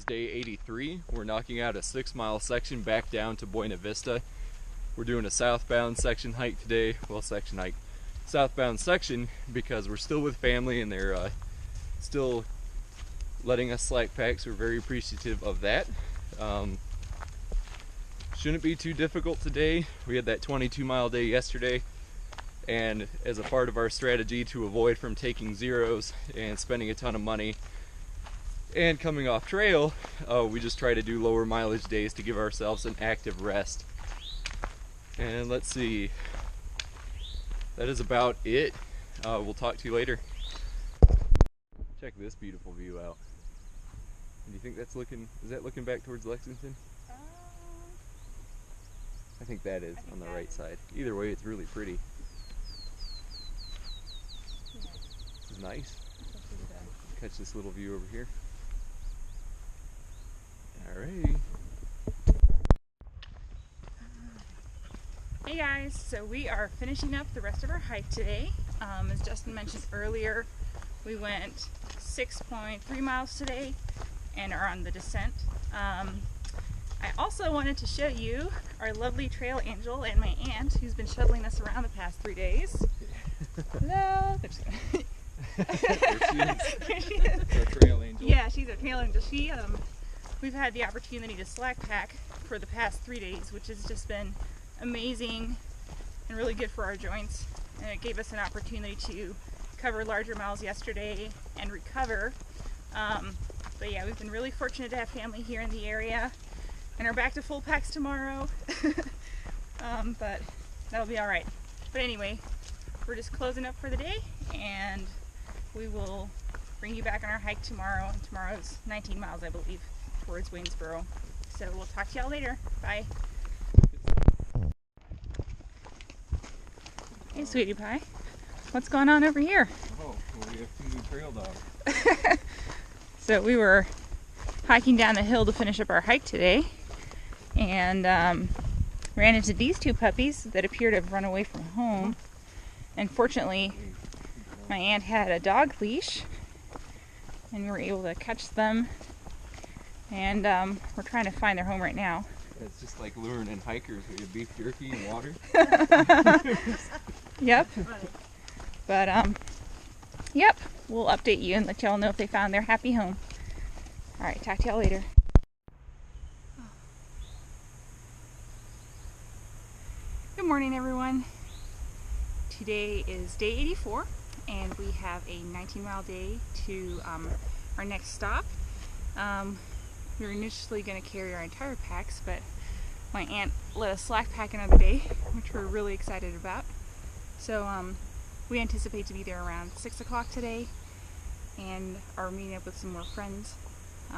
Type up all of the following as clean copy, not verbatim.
is day 83. We're knocking out a 6-mile section back down to Buena Vista. We're doing a southbound section hike today. Well, section hike. Southbound section because we're still with family and they're still letting us slack pack, so we're very appreciative of that. Shouldn't be too difficult today. We had that 22-mile day yesterday, and as a part of our strategy to avoid from taking zeros and spending a ton of money and coming off trail, we just try to do lower mileage days to give ourselves an active rest. And let's see, that is about it. We'll talk to you later. Check this beautiful view out. Do you think that's looking, is that looking back towards Lexington? I think that is on the right side. Either way, it's really pretty. Yeah. This is nice. Catch this little view over here. Alrighty. Hey guys, so we are finishing up the rest of our hike today. As Justin mentioned earlier, we went 6.3 miles today and are on the descent. I also wanted to show you our lovely trail angel and my aunt, who's been shuttling us around the past 3 days. Hello! There she is. Our trail angel. Yeah, she's our trail angel. We've had the opportunity to slack pack for the past 3 days, which has just been amazing and really good for our joints. And it gave us an opportunity to cover larger miles yesterday and recover. But yeah, we've been really fortunate to have family here in the area and are back to full packs tomorrow. But that'll be all right. But anyway, we're just closing up for the day, and we will bring you back on our hike tomorrow. And tomorrow's 19 miles, I believe, towards Waynesboro. So we'll talk to y'all later. Bye. Hey, sweetie pie. What's going on over here? Oh, well, we have 2 new trail dogs. So we were hiking down the hill to finish up our hike today, and ran into these 2 puppies that appear to have run away from home. And fortunately, my aunt had a dog leash, and we were able to catch them. And we're trying to find their home right now. It's just like luring in hikers with your beef jerky and water. Yep. But yep, we'll update you and let y'all know if they found their happy home. All right, talk to y'all later. Good morning, everyone. Today is day 84, and we have a 19-mile day to our next stop. We were initially going to carry our entire packs, but my aunt let us slack pack another day, which we're really excited about. So we anticipate to be there around 6 o'clock today, and are meeting up with some more friends.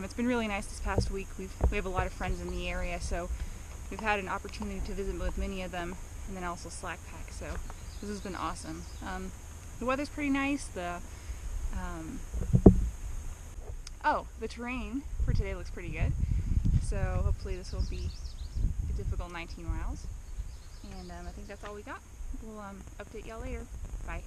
It's been really nice this past week. We have a lot of friends in the area, so we've had an opportunity to visit with many of them, and then also slack pack. So this has been awesome. The weather's pretty nice. The terrain for today looks pretty good. So hopefully this will be a difficult 19 miles. And I think that's all we got. We'll update y'all later. Bye.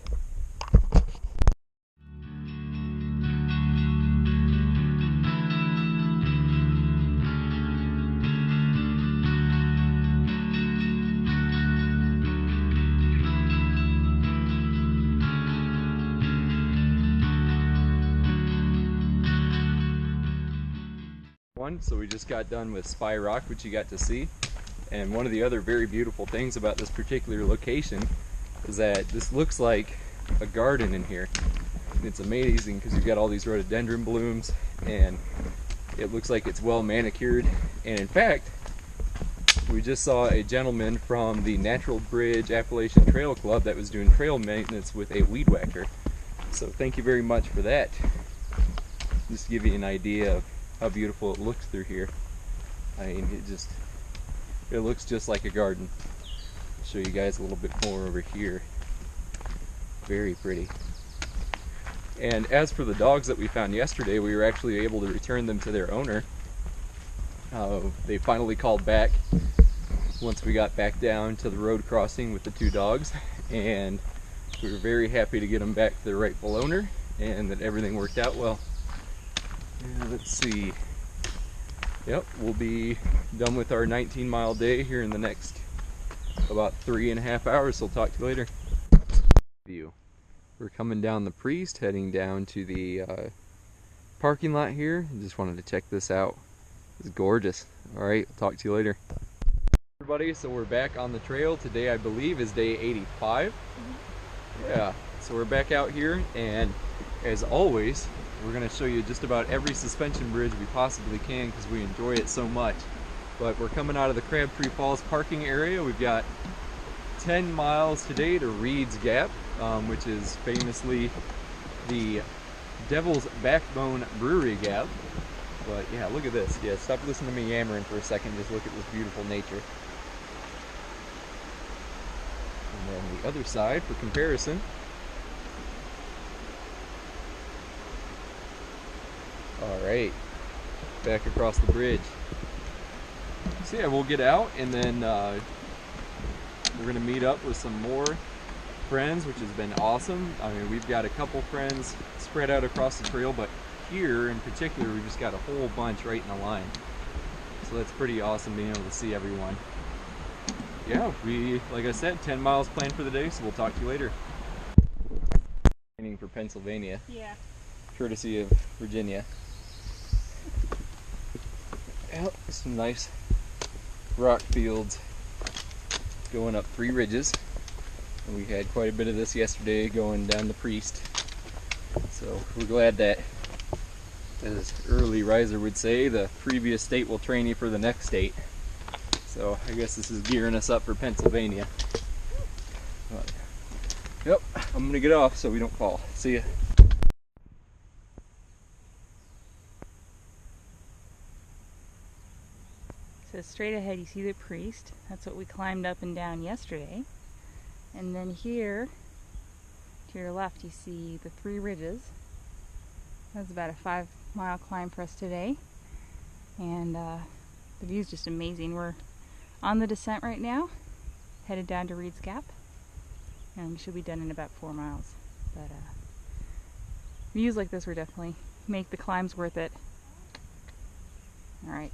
So we just got done with Spy Rock, which you got to see. And one of the other very beautiful things about this particular location is that this looks like a garden in here. And it's amazing because you've got all these rhododendron blooms, and it looks like it's well manicured. And in fact, we just saw a gentleman from the Natural Bridge Appalachian Trail Club that was doing trail maintenance with a weed whacker. So thank you very much for that. Just to give you an idea of how beautiful it looks through here. I mean, it looks just like a garden. I'll show you guys a little bit more over here. Very pretty. And as for the dogs that we found yesterday, we were actually able to return them to their owner. They finally called back once we got back down to the road crossing with the 2 dogs, and we were very happy to get them back to their rightful owner, and that everything worked out well. And let's see, Yep, we'll be done with our 19-mile day here in the next about 3.5 hours, so I'll talk to you later. View. We're coming down the Priest, heading down to the parking lot here. Just wanted to check this out. It's gorgeous. Alright, I'll talk to you later. Everybody, so we're back on the trail. Today I believe is day 85. Yeah, so we're back out here, and as always, we're going to show you just about every suspension bridge we possibly can because we enjoy it so much. But we're coming out of the Crabtree Falls parking area. We've got 10 miles today to Reed's Gap, which is famously the Devil's Backbone Brewery Gap. But yeah, look at this. Yeah, stop listening to me yammering for a second. Just look at this beautiful nature. And then the other side for comparison. Alright, back across the bridge. So yeah, we'll get out and then we're going to meet up with some more friends, which has been awesome. I mean, we've got a couple friends spread out across the trail, but here in particular, we've just got a whole bunch right in a line. So that's pretty awesome being able to see everyone. Yeah, like I said, 10 miles planned for the day, so we'll talk to you later. Training for Pennsylvania. Yeah. Courtesy of Virginia. Yep, some nice rock fields going up 3 ridges. And we had quite a bit of this yesterday going down the Priest. So we're glad that, as early riser would say, the previous state will train you for the next state. So I guess this is gearing us up for Pennsylvania. But, yep, I'm gonna get off so we don't fall. See ya. So straight ahead you see the Priest. That's what we climbed up and down yesterday. And then here to your left you see the 3 ridges. That's about a 5-mile climb for us today. And the view's just amazing. We're on the descent right now, headed down to Reed's Gap. And we should be done in about 4 miles. But views like this will definitely make the climbs worth it. Alright.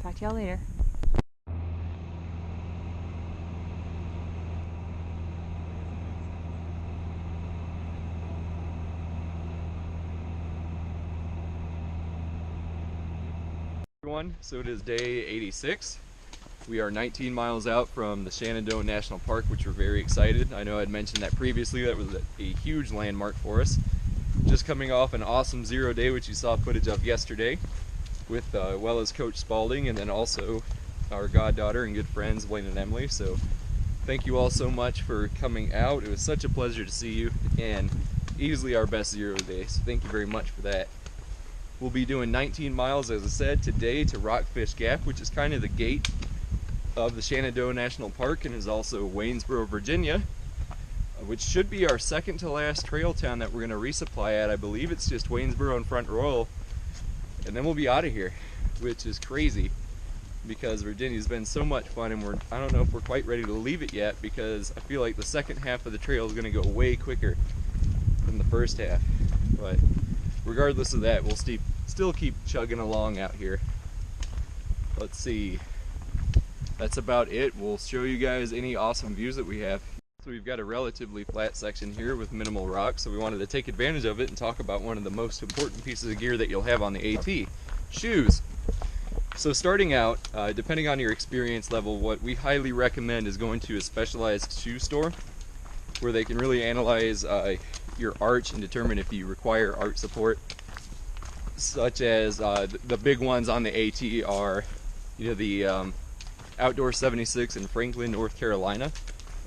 Talk to y'all later. Everyone, so it is day 86. We are 19 miles out from the Shenandoah National Park, which we're very excited. I know I'd mentioned that previously. That was a huge landmark for us. Just coming off an awesome 0 day, which you saw footage of yesterday, with well as Coach Spalding, and then also our goddaughter and good friends Blaine and Emily. So thank you all so much for coming out. It was such a pleasure to see you, and easily our best 0 day, so thank you very much for that. We'll be doing 19 miles, as I said, today to Rockfish Gap, which is kind of the gate of the Shenandoah National Park and is also Waynesboro, Virginia, which should be our second to last trail town that we're going to resupply at. I believe it's just Waynesboro and Front Royal, and then we'll be out of here, which is crazy because Virginia's been so much fun, and I don't know if we're quite ready to leave it yet because I feel like the second half of the trail is going to go way quicker than the first half. But regardless of that, we'll still keep chugging along out here. Let's see. That's about it. We'll show you guys any awesome views that we have. So we've got a relatively flat section here with minimal rock, so we wanted to take advantage of it and talk about one of the most important pieces of gear that you'll have on the AT, shoes. So starting out, depending on your experience level, what we highly recommend is going to a specialized shoe store where they can really analyze your arch and determine if you require arch support, such as the big ones on the AT are, the Outdoor 76 in Franklin, North Carolina,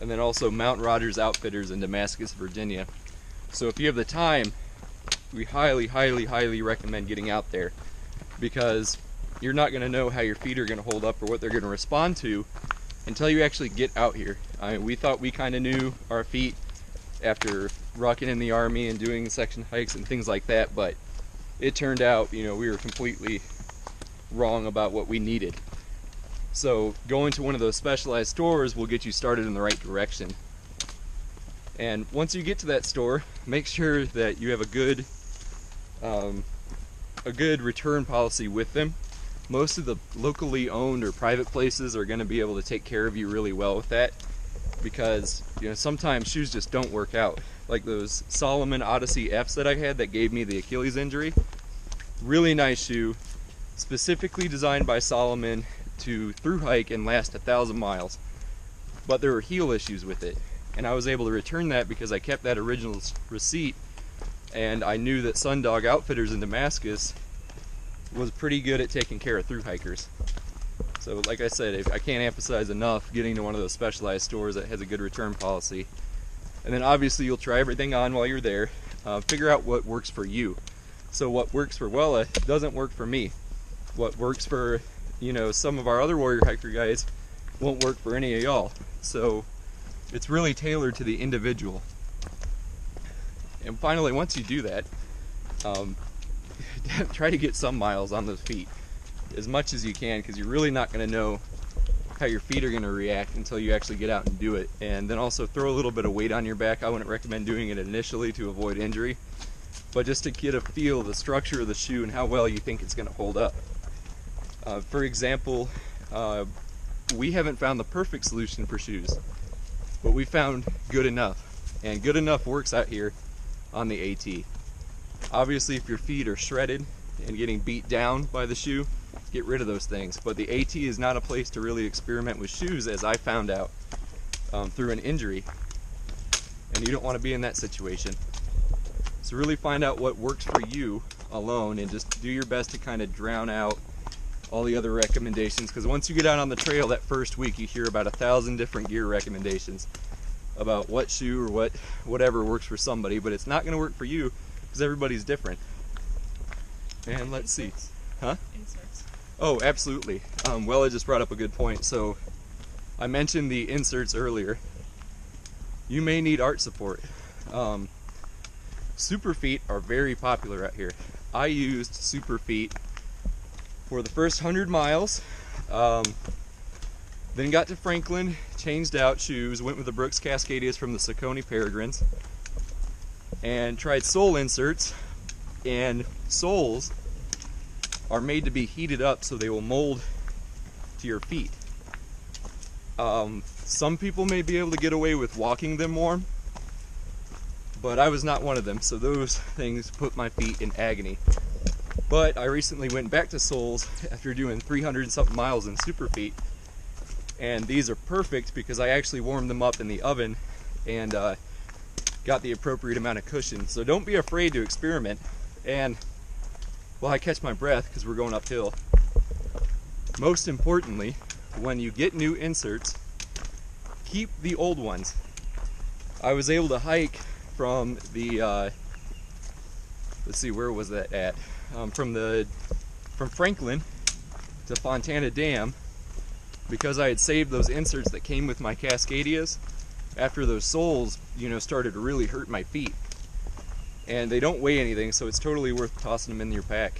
and then also Mount Rogers Outfitters in Damascus, Virginia. So if you have the time, we highly, highly, highly recommend getting out there, because you're not going to know how your feet are going to hold up or what they're going to respond to until you actually get out here. I mean, we thought we kind of knew our feet after rocking in the Army and doing section hikes and things like that, but it turned out, we were completely wrong about what we needed. So going to one of those specialized stores will get you started in the right direction. And once you get to that store, make sure that you have a good return policy with them. most of the locally owned or private places are going to be able to take care of you really well with that, because sometimes shoes just don't work out. Like those Salomon Odyssey Fs that I had that gave me the Achilles injury. Really nice shoe, specifically designed by Salomon to through hike and last 1,000 miles. But there were heel issues with it, and I was able to return that because I kept that original receipt, and I knew that Sundog Outfitters in Damascus was pretty good at taking care of through hikers. So like I said, I can't emphasize enough getting to one of those specialized stores that has a good return policy. And then obviously you'll try everything on while you're there, figure out what works for you. So what works for Wella doesn't work for me. What works for some of our other warrior hiker guys won't work for any of y'all. So it's really tailored to the individual. And finally, once you do that, try to get some miles on those feet as much as you can, because you're really not going to know how your feet are going to react until you actually get out and do it. And then also throw a little bit of weight on your back. I wouldn't recommend doing it initially to avoid injury, but just to get a feel of the structure of the shoe and how well you think it's going to hold up. For example, we haven't found the perfect solution for shoes, but we found good enough, and good enough works out here on the AT. Obviously, if your feet are shredded and getting beat down by the shoe, get rid of those things. But the AT is not a place to really experiment with shoes, as I found out through an injury, and you don't want to be in that situation. So really find out what works for you alone, and just do your best to kind of drown out all the other recommendations, because once you get out on the trail that first week, you hear about 1,000 different gear recommendations about what shoe or whatever works for somebody, but it's not going to work for you because everybody's different. And let's see. Huh? Inserts. Oh, absolutely. Wella just brought up a good point. So I mentioned the inserts earlier. You may need arch support. Super feet are very popular out here. I used super feet for the first 100 miles. Then got to Franklin, changed out shoes, went with the Brooks Cascadias from the Saucony Peregrines, and tried sole inserts. And soles are made to be heated up so they will mold to your feet. Some people may be able to get away with walking them warm, but I was not one of them, so those things put my feet in agony. But I recently went back to soles after doing 300 and something miles in super feet, and these are perfect because I actually warmed them up in the oven and got the appropriate amount of cushion. So don't be afraid to experiment. And while I catch my breath because we're going uphill, most importantly, when you get new inserts, keep the old ones. I was able to hike from the let's see, where was that at? From Franklin to Fontana Dam, because I had saved those inserts that came with my Cascadias after those soles, started to really hurt my feet. And they don't weigh anything, so it's totally worth tossing them in your pack.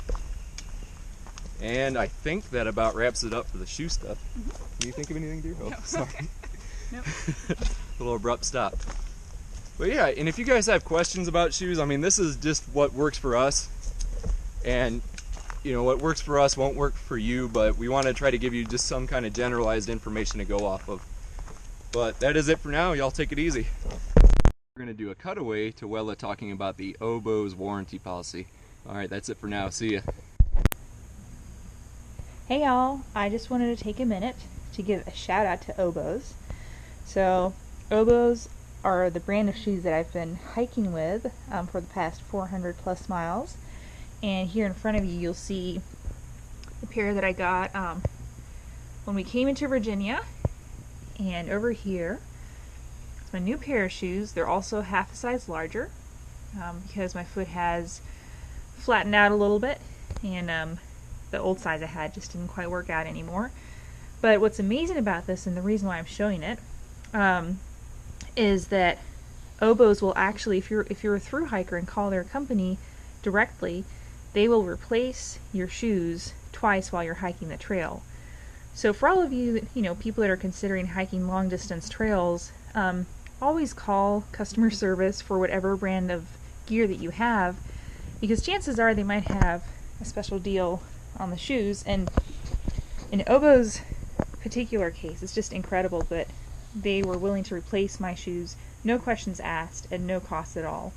And I think that about wraps it up for the shoe stuff. Mm-hmm. Can you think of anything, dear? Oh, No. sorry. Nope. A little abrupt stop. But yeah, and if you guys have questions about shoes, I mean, this is just what works for us. And what works for us won't work for you, but we want to try to give you just some kind of generalized information to go off of. But that is it for now. Y'all take it easy. We're going to do a cutaway to Wella talking about the Oboz warranty policy. Alright, that's it for now. See ya. Hey y'all, I just wanted to take a minute to give a shout out to Oboz. So, Oboz are the brand of shoes that I've been hiking with for the past 400 plus miles. And here in front of you, you'll see the pair that I got when we came into Virginia. And over here, it's my new pair of shoes. They're also half a size larger because my foot has flattened out a little bit, and the old size I had just didn't quite work out anymore. But what's amazing about this, and the reason why I'm showing it, is that Oboz will actually, if you're a through hiker and call their company directly, they will replace your shoes twice while you're hiking the trail. So for all of you, people that are considering hiking long distance trails, always call customer service for whatever brand of gear that you have, because chances are they might have a special deal on the shoes. And In Obo's particular case, it's just incredible that they were willing to replace my shoes, no questions asked, and no cost at all.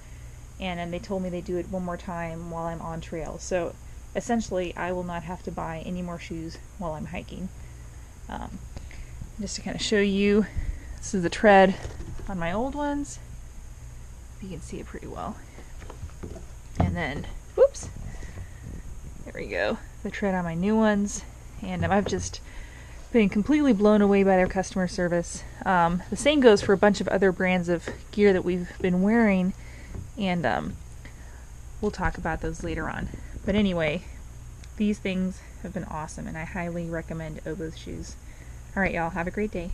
And they told me they'd do it one more time while I'm on trail. So essentially, I will not have to buy any more shoes while I'm hiking. Just to kind of show you, this is the tread on my old ones. You can see it pretty well. And then, whoops, there we go, the tread on my new ones. And I've just been completely blown away by their customer service. The same goes for a bunch of other brands of gear that we've been wearing, and we'll talk about those later on. But anyway, these things have been awesome, and I highly recommend Obo's shoes. Alright y'all, have a great day.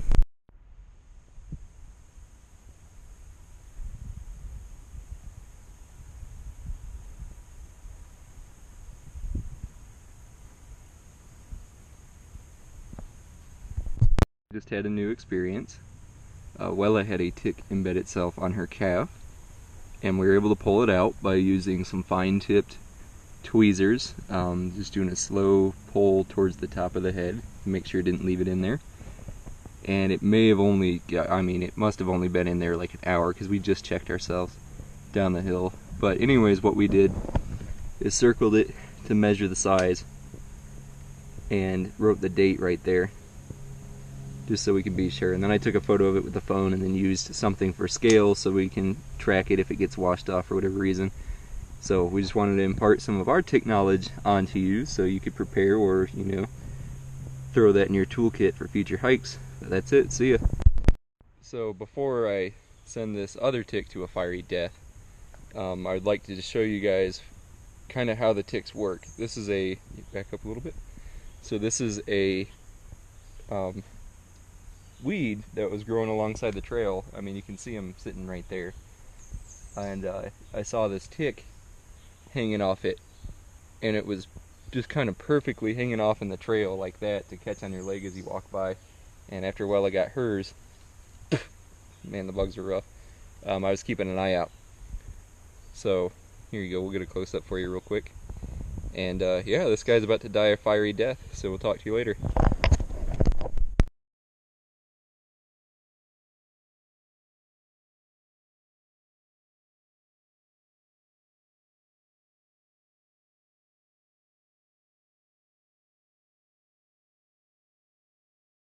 Just had a new experience. Wella had a tick embed itself on her calf, and we were able to pull it out by using some fine-tipped tweezers, just doing a slow pull towards the top of the head to make sure it didn't leave it in there. And it may have only, it must have only been in there like an hour because we just checked ourselves down the hill. But anyways, what we did is circled it to measure the size and wrote the date right there, just so we can be sure. And then I took a photo of it with the phone and then used something for scale so we can track it if it gets washed off for whatever reason. So we just wanted to impart some of our tick knowledge onto you so you could prepare, or throw that in your toolkit for future hikes. But that's it, see ya. So before I send this other tick to a fiery death, I'd like to just show you guys kind of how the ticks work. This is a, back up a little bit. So this is a weed that was growing alongside the trail. You can see them sitting right there. And I saw this tick hanging off it, and it was just kind of perfectly hanging off in the trail like that to catch on your leg as you walk by. And after Wella got hers, man, the bugs are rough. I was keeping an eye out. So here you go, we'll get a close-up for you real quick. And yeah, this guy's about to die a fiery death, so we'll talk to you later.